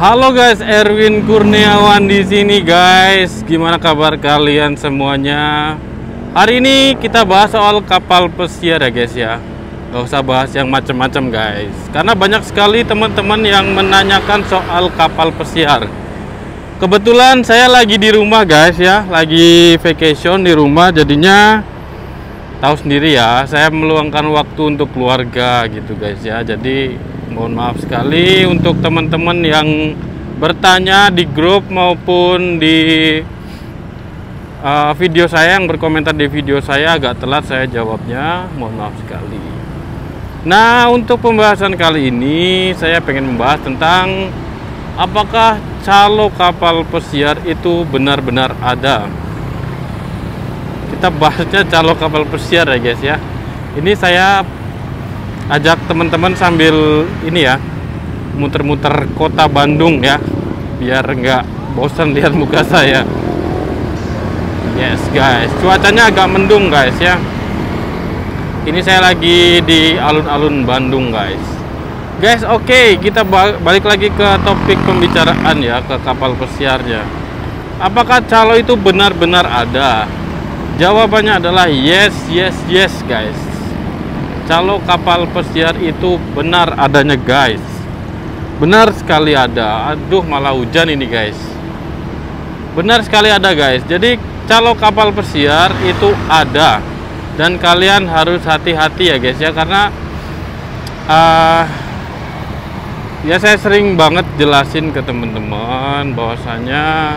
Halo guys, Erwin Kurniawan di sini guys. Gimana kabar kalian semuanya? Hari ini kita bahas soal kapal pesiar ya guys ya. Gak usah bahas yang macam-macam guys, karena banyak sekali teman-teman yang menanyakan soal kapal pesiar. Kebetulan saya lagi di rumah guys ya, lagi vacation di rumah, jadinya tahu sendiri ya, saya meluangkan waktu untuk keluarga gitu guys ya. Jadi mohon maaf sekali untuk teman-teman yang bertanya di grup maupun di video saya, yang berkomentar di video saya agak telat saya jawabnya, mohon maaf sekali. Nah, untuk pembahasan kali ini saya pengen membahas tentang apakah calo kapal pesiar itu benar-benar ada. Kita bahasnya calo kapal pesiar ya guys ya. Ini saya ajak teman-teman sambil ini ya, muter-muter kota Bandung ya, biar nggak bosan lihat muka saya. Yes guys, cuacanya agak mendung guys ya. Ini saya lagi di alun-alun Bandung guys. Guys, oke, kita balik lagi ke topik pembicaraan ya, ke kapal pesiarnya. Apakah calo itu benar-benar ada? Jawabannya adalah yes guys. Calo kapal pesiar itu benar adanya guys. Benar sekali ada. Aduh, malah hujan ini guys. Benar sekali ada guys. Jadi calo kapal pesiar itu ada, dan kalian harus hati-hati ya guys ya, karena ya saya sering banget jelasin ke teman-teman bahwasanya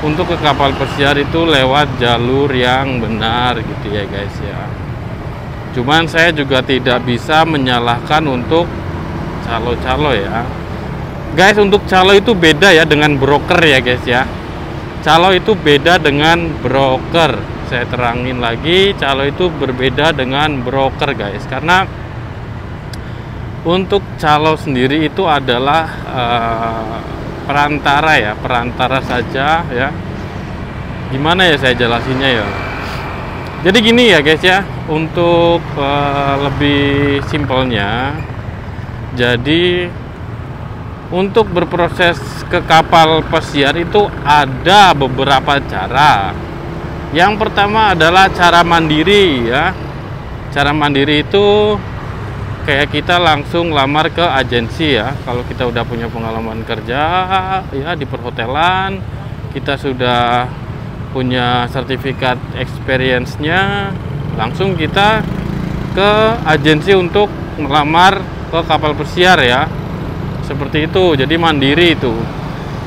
untuk ke kapal pesiar itu lewat jalur yang benar gitu ya guys ya. Cuman saya juga tidak bisa menyalahkan untuk calo-calo ya guys. Untuk calo itu beda ya dengan broker ya guys ya. Calo itu beda dengan broker. Saya terangin lagi, calo itu berbeda dengan broker guys. Karena untuk calo sendiri itu adalah perantara ya, perantara saja ya. Gimana ya saya jelasinnya ya. Jadi gini ya guys ya, untuk lebih simpelnya, jadi untuk berproses ke kapal pesiar itu ada beberapa cara. Yang pertama adalah cara mandiri ya. Cara mandiri itu kayak kita langsung lamar ke agensi ya. Kalau kita udah punya pengalaman kerja ya di perhotelan, kita sudah punya sertifikat experience-nya, langsung kita ke agensi untuk melamar ke kapal pesiar ya. Seperti itu, jadi mandiri itu.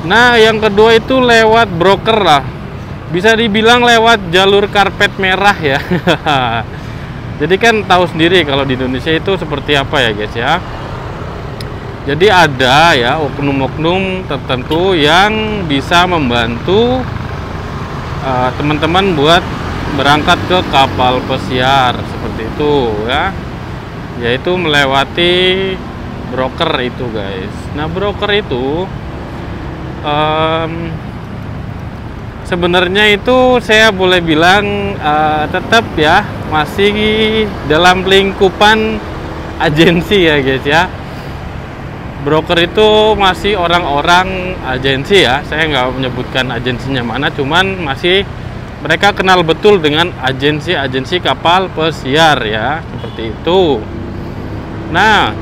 Nah, yang kedua itu lewat broker lah. Bisa dibilang lewat jalur karpet merah ya. Jadi kan tahu sendiri kalau di Indonesia itu seperti apa ya guys ya. Jadi ada ya oknum-oknum tertentu yang bisa membantu teman-teman buat berangkat ke kapal pesiar seperti itu ya. Yaitu melewati broker itu guys. Nah, broker itu sebenarnya itu saya boleh bilang tetap ya masih dalam lingkupan agensi ya guys ya. Broker itu masih orang-orang agensi ya. Saya nggak menyebutkan agensinya mana, cuman masih mereka kenal betul dengan agensi-agensi kapal pesiar ya, seperti itu. Nah,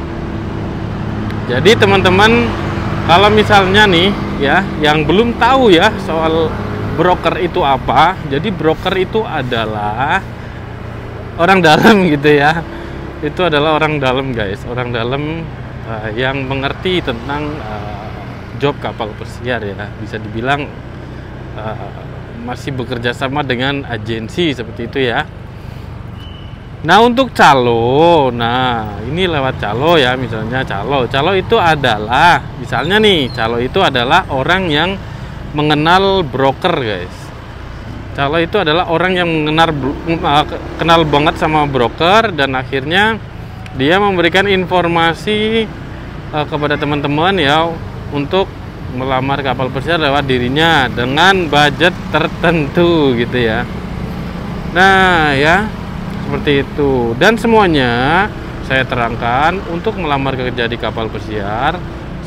jadi teman-teman, kalau misalnya nih ya, yang belum tahu ya soal broker itu apa, jadi broker itu adalah orang dalam gitu ya. Itu adalah orang dalam guys, orang dalam yang mengerti tentang job kapal pesiar ya. Bisa dibilang masih bekerja sama dengan agensi seperti itu ya. Nah, untuk calo, nah ini lewat calo ya, misalnya calo itu adalah, misalnya nih, calo itu adalah orang yang mengenal broker guys. Calo itu adalah orang yang kenal banget sama broker, dan akhirnya dia memberikan informasi kepada teman-teman ya untuk melamar kapal pesiar lewat dirinya dengan budget tertentu gitu ya. Nah ya, seperti itu. Dan semuanya saya terangkan, untuk melamar kerja di kapal pesiar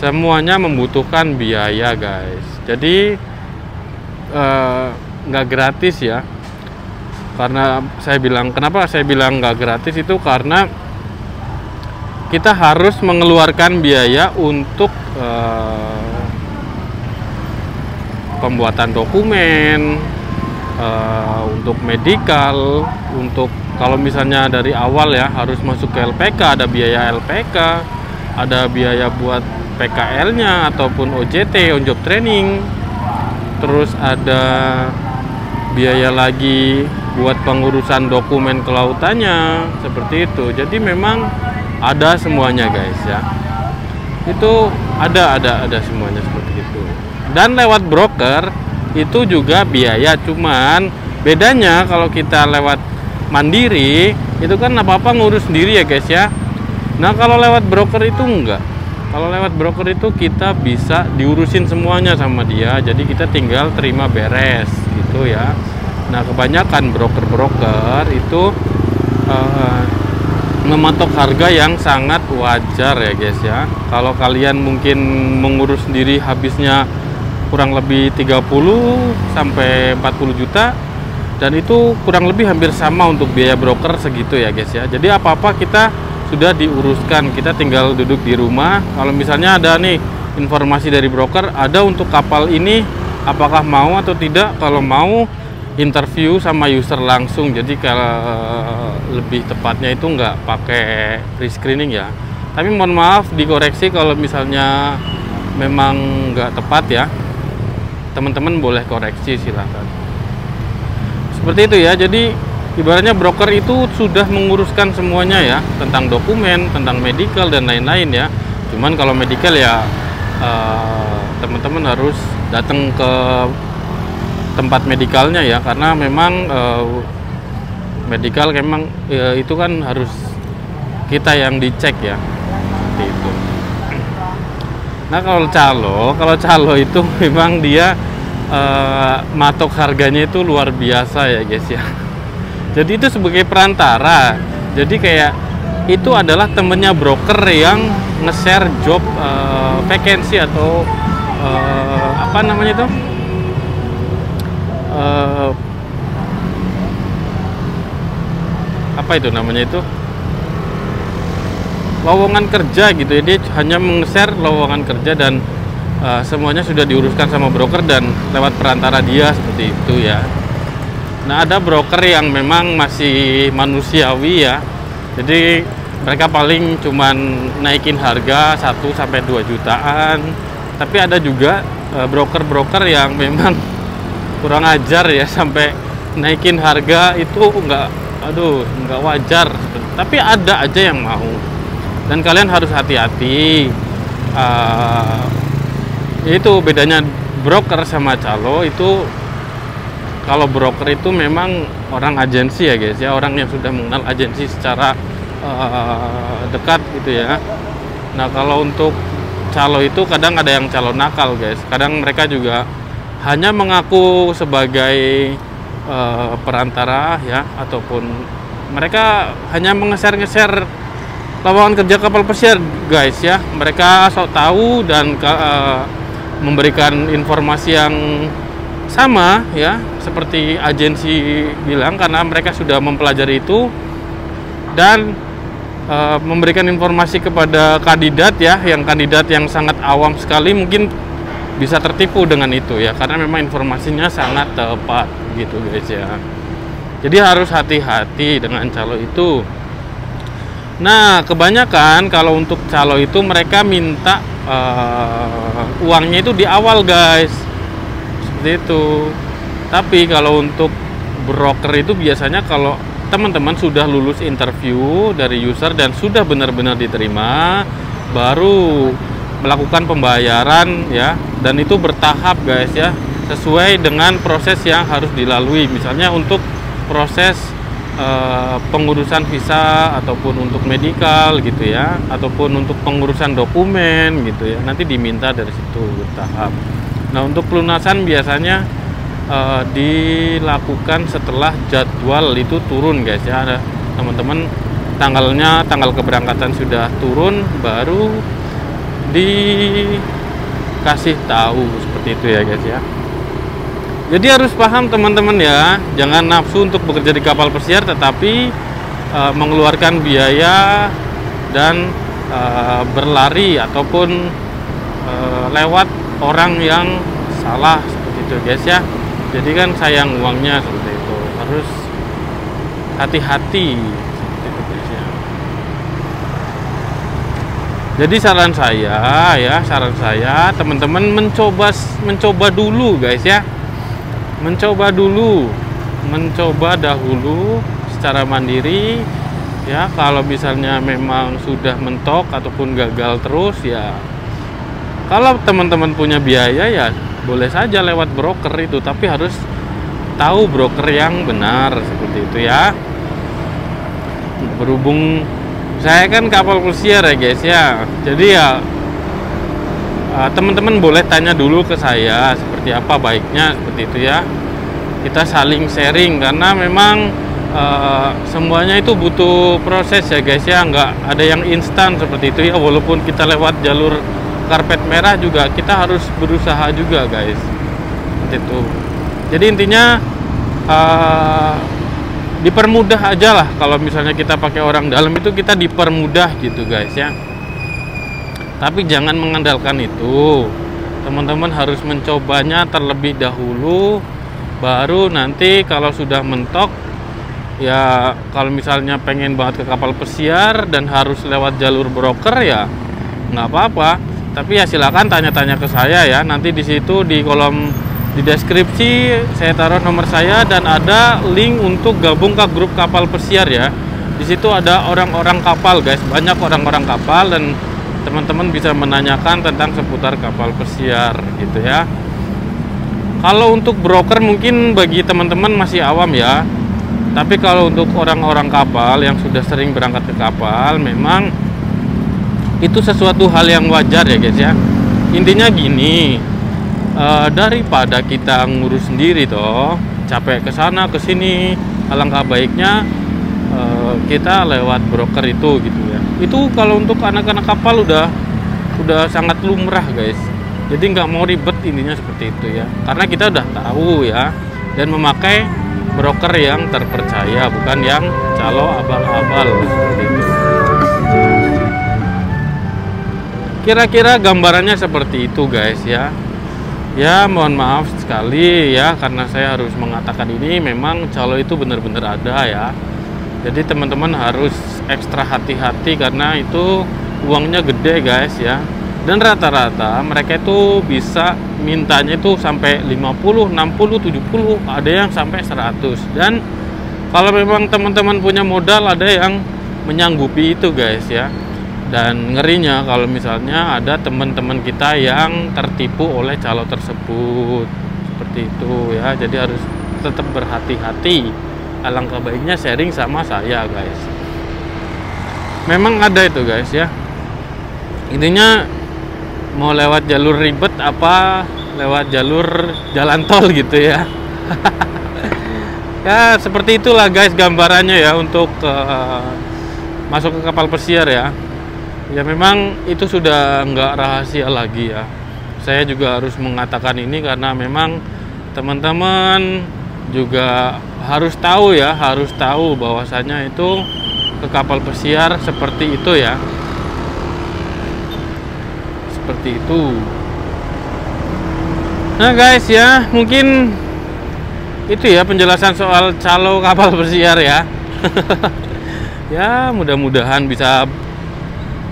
semuanya membutuhkan biaya guys. Jadi nggak gratis ya. Karena kenapa saya bilang nggak gratis itu karena kita harus mengeluarkan biaya untuk pembuatan dokumen, untuk medikal, untuk kalau misalnya dari awal ya harus masuk ke LPK, ada biaya LPK, ada biaya buat PKL-nya ataupun OJT, on job training, terus ada biaya lagi buat pengurusan dokumen kelautannya, seperti itu. Jadi memang ada semuanya guys ya, itu ada semuanya seperti itu. Dan lewat broker itu juga biaya, cuman bedanya kalau kita lewat mandiri itu kan apa-apa ngurus sendiri ya guys ya. Nah kalau lewat broker itu enggak. Kalau lewat broker itu kita bisa diurusin semuanya sama dia, jadi kita tinggal terima beres gitu ya. Nah kebanyakan broker-broker itu mematok harga yang sangat wajar ya guys ya. Kalau kalian mungkin mengurus sendiri habisnya kurang lebih 30 sampai 40 juta, dan itu kurang lebih hampir sama untuk biaya broker segitu ya guys ya. Jadi apa-apa kita sudah diuruskan, kita tinggal duduk di rumah. Kalau misalnya ada nih informasi dari broker, ada untuk kapal ini, apakah mau atau tidak. Kalau mau, interview sama user langsung. Jadi kalau lebih tepatnya itu nggak pakai pre-screening ya. Tapi mohon maaf dikoreksi kalau misalnya memang nggak tepat ya, teman-teman boleh koreksi, silahkan. Seperti itu ya. Jadi ibaratnya broker itu sudah menguruskan semuanya ya, tentang dokumen, tentang medical dan lain-lain ya. Cuman kalau medical ya teman-teman harus datang ke tempat medikalnya ya, karena memang medical memang itu kan harus kita yang dicek ya, seperti itu. Nah kalau calo itu memang dia matok harganya itu luar biasa ya guys ya. Jadi itu sebagai perantara. Jadi kayak itu adalah temennya broker yang nge-share job vacancy atau apa namanya itu? Apa itu namanya itu? Lowongan kerja gitu ya. Dia hanya meng-share lowongan kerja dan semuanya sudah diuruskan sama broker dan lewat perantara dia, seperti itu ya. Nah ada broker yang memang masih manusiawi ya, jadi mereka paling cuman naikin harga 1 sampai 2 jutaan. Tapi ada juga broker-broker yang memang kurang ajar ya, sampai naikin harga itu nggak wajar. Tapi ada aja yang mau, dan kalian harus hati-hati. Itu bedanya broker sama calo itu. Kalau broker itu memang orang agensi ya guys ya, orang yang sudah mengenal agensi secara dekat gitu ya. Nah kalau untuk calo itu kadang ada yang calo nakal guys. Kadang mereka juga hanya mengaku sebagai perantara ya, ataupun mereka hanya nge-share lowongan kerja kapal pesiar guys ya. Mereka sok tahu dan memberikan informasi yang sama ya, seperti agensi bilang, karena mereka sudah mempelajari itu dan memberikan informasi kepada kandidat ya, yang kandidat yang sangat awam sekali mungkin bisa tertipu dengan itu ya, karena memang informasinya sangat tepat gitu guys ya. Jadi harus hati-hati dengan calo itu. Nah kebanyakan kalau untuk calo itu mereka minta uangnya itu di awal guys, itu. Tapi kalau untuk broker itu biasanya kalau teman-teman sudah lulus interview dari user dan sudah benar-benar diterima, baru melakukan pembayaran ya, dan itu bertahap guys ya, sesuai dengan proses yang harus dilalui. Misalnya untuk proses pengurusan visa ataupun untuk medical gitu ya, ataupun untuk pengurusan dokumen gitu ya, nanti diminta dari situ bertahap. Nah untuk pelunasan biasanya dilakukan setelah jadwal itu turun guys ya. Ada teman-teman tanggal keberangkatan sudah turun, baru dikasih tahu seperti itu ya guys ya. Jadi harus paham teman-teman ya, jangan nafsu untuk bekerja di kapal pesiar tetapi mengeluarkan biaya dan berlari ataupun lewat orang yang salah seperti itu guys ya. Jadi kan sayang uangnya seperti itu, harus hati-hati seperti itu guys ya. Jadi saran saya teman-teman mencoba dulu guys ya, mencoba dahulu secara mandiri ya. Kalau misalnya memang sudah mentok ataupun gagal terus ya, kalau teman-teman punya biaya ya boleh saja lewat broker itu, tapi harus tahu broker yang benar seperti itu ya. Berhubung saya kan kapal pesiar ya guys ya, jadi ya teman-teman boleh tanya dulu ke saya seperti apa baiknya seperti itu ya. Kita saling sharing karena memang semuanya itu butuh proses ya guys ya, nggak ada yang instan seperti itu ya. Walaupun kita lewat jalur karpet merah juga kita harus berusaha juga guys seperti itu. Jadi intinya dipermudah aja lah. Kalau misalnya kita pakai orang dalam itu kita dipermudah gitu guys ya, tapi jangan mengandalkan itu. Teman-teman harus mencobanya terlebih dahulu, baru nanti kalau sudah mentok ya, kalau misalnya pengen banget ke kapal pesiar dan harus lewat jalur broker ya nggak apa-apa, tapi ya silakan tanya-tanya ke saya ya. Nanti di situ di kolom di deskripsi saya taruh nomor saya dan ada link untuk gabung ke grup kapal pesiar ya. Di situ ada orang-orang kapal guys, banyak orang-orang kapal dan teman-teman bisa menanyakan tentang seputar kapal pesiar gitu ya. Kalau untuk broker mungkin bagi teman-teman masih awam ya. Tapi kalau untuk orang-orang kapal yang sudah sering berangkat ke kapal, memang itu sesuatu hal yang wajar ya guys ya. Intinya gini, daripada kita ngurus sendiri toh, capek ke sana ke sini, alangkah baiknya kita lewat broker itu gitu ya. Itu kalau untuk anak-anak kapal udah sangat lumrah guys. Jadi nggak mau ribet, intinya seperti itu ya. Karena kita udah tahu ya, dan memakai broker yang terpercaya, bukan yang calo abal-abal seperti itu. Kira-kira gambarannya seperti itu guys ya. Ya mohon maaf sekali ya, karena saya harus mengatakan ini, memang calo itu benar-benar ada ya. Jadi teman-teman harus ekstra hati-hati karena itu uangnya gede guys ya. Dan rata-rata mereka itu bisa mintanya itu sampai 50, 60, 70, ada yang sampai 100. Dan kalau memang teman-teman punya modal, ada yang menyanggupi itu guys ya. Dan ngerinya kalau misalnya ada teman-teman kita yang tertipu oleh calo tersebut seperti itu ya. Jadi harus tetap berhati-hati. Alangkah baiknya sharing sama saya guys. Memang ada itu guys ya. Intinya mau lewat jalur ribet apa lewat jalur jalan tol gitu ya. Ya seperti itulah guys gambarannya ya untuk masuk ke kapal pesiar ya. Ya memang itu sudah nggak rahasia lagi ya. Saya juga harus mengatakan ini karena memang teman-teman juga harus tahu ya, harus tahu bahwasanya itu ke kapal pesiar seperti itu ya. Seperti itu. Nah guys ya, mungkin itu ya penjelasan soal calo kapal pesiar ya. Ya mudah-mudahan bisa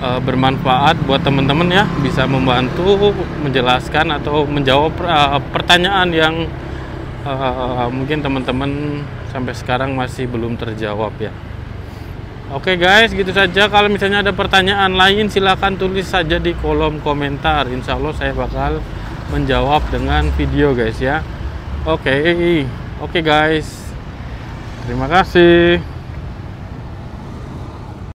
bermanfaat buat teman-teman ya, bisa membantu menjelaskan atau menjawab pertanyaan yang mungkin teman-teman sampai sekarang masih belum terjawab ya. Oke guys, gitu saja. Kalau misalnya ada pertanyaan lain silahkan tulis saja di kolom komentar. Insya Allah saya bakal menjawab dengan video guys ya. Oke guys, terima kasih.